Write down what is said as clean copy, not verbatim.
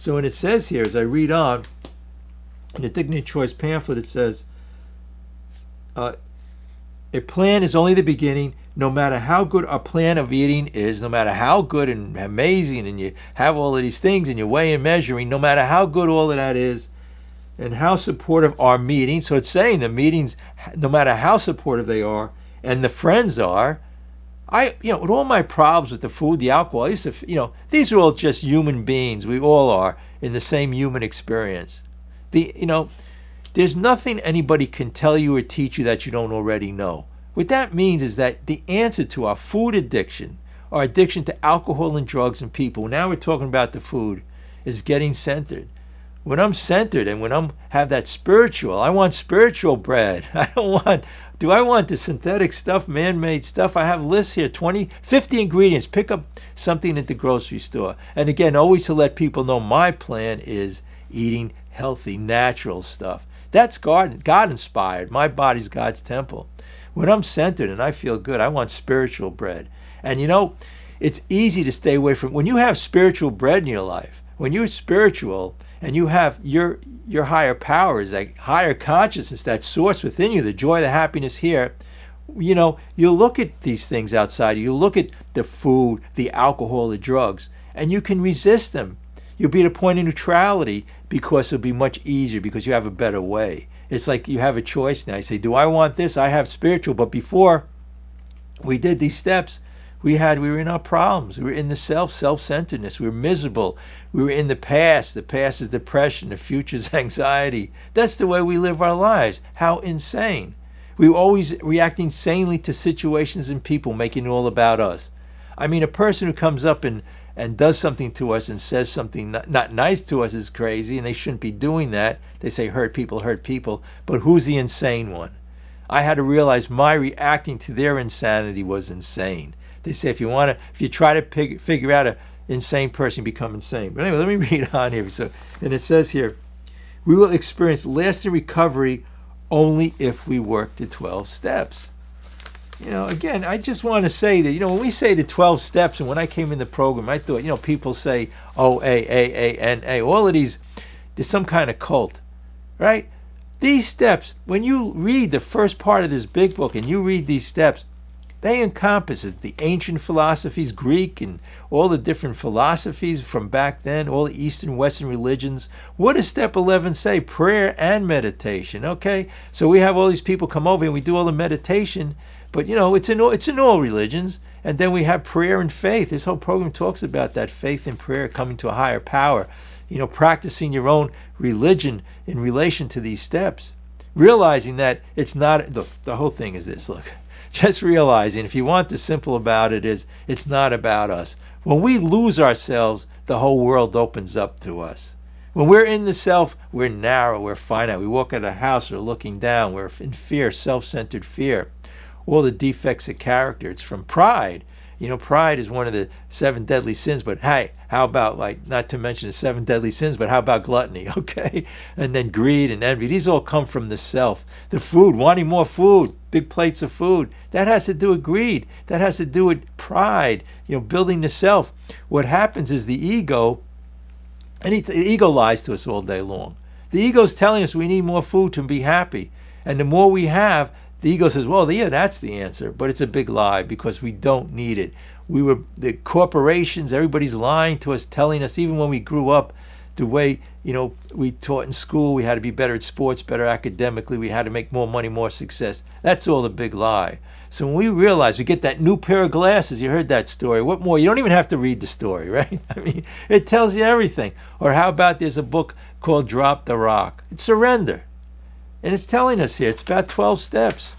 So when it says here, as I read on, in the Dignity Choice pamphlet, it says, a plan is only the beginning. No matter how good our plan of eating is, no matter how good and amazing, and you have all of these things and you weigh and measuring, no matter how good all of that is, and how supportive our meetings. So it's saying the meetings, no matter how supportive they are, and the friends are, with all my problems with the food, the alcohol, I used to, these are all just human beings. We all are in the same human experience. There's nothing anybody can tell you or teach you that you don't already know. What that means is that the answer to our food addiction, our addiction to alcohol and drugs and people, now we're talking about the food, is getting centered. When I'm centered and when I have that spiritual, I want spiritual bread. Do I want the synthetic stuff, man-made stuff? I have lists here, 20, 50 ingredients. Pick up something at the grocery store. And again, always to let people know my plan is eating healthy, natural stuff. That's God-inspired. My body's God's temple. When I'm centered and I feel good, I want spiritual bread. And it's easy to stay away from, when you have spiritual bread in your life, when you're spiritual and you have your higher power is like higher consciousness, that source within you, the joy, the happiness here, you look at these things outside, you look at the food, the alcohol, the drugs, and you can resist them. You'll be at a point of neutrality because it'll be much easier because you have a better way. It's like you have a choice now. You say, do I want this? I have spiritual. But before we did these steps, we were in our problems. We were in the self-centeredness. We were miserable. We were in the past. The past is depression. The future is anxiety. That's the way we live our lives. How insane. We were always reacting sanely to situations and people, making it all about us. I mean, a person who comes up and does something to us and says something not nice to us is crazy, and they shouldn't be doing that. They say hurt people. But who's the insane one? I had to realize my reacting to their insanity was insane. They say if you try to figure out an insane person, you become insane. But anyway, let me read on here. And it says here, we will experience lasting recovery only if we work the 12 steps. Again, I just want to say that, when we say the 12 steps, and when I came in the program, I thought, people say OA, all of these, there's some kind of cult, right? These steps, when you read the first part of this big book and you read these steps, they encompass the ancient philosophies, Greek and all the different philosophies from back then, all the Eastern, Western religions. What does step 11 say? Prayer and meditation, okay? So we have all these people come over and we do all the meditation, but it's in all religions. And then we have prayer and faith. This whole program talks about that faith and prayer coming to a higher power, practicing your own religion in relation to these steps. Realizing that it's not, the whole thing is this, look. Just realizing, if you want the simple about it, is it's not about us. When we lose ourselves, the whole world opens up to us. When we're in the self, we're narrow, we're finite. We walk out of a house, we're looking down, we're in fear, self-centered fear. All the defects of character, it's from pride. Pride is one of the 7 deadly sins, but hey, how about, not to mention the 7 deadly sins, but how about gluttony, okay? And then greed and envy. These all come from the self. The food, wanting more food, big plates of food, that has to do with greed. That has to do with pride, building the self. What happens is the ego, the ego lies to us all day long. The ego is telling us we need more food to be happy. And the more we have, the ego says, well, yeah, that's the answer, but it's a big lie because we don't need it. The corporations, everybody's lying to us, telling us, even when we grew up, the way, we taught in school, we had to be better at sports, better academically, we had to make more money, more success. That's all a big lie. So when we realize we get that new pair of glasses, you heard that story, what more? You don't even have to read the story, right? I mean, it tells you everything. Or how about there's a book called Drop the Rock? It's surrender. And it's telling us here, it's about 12 steps.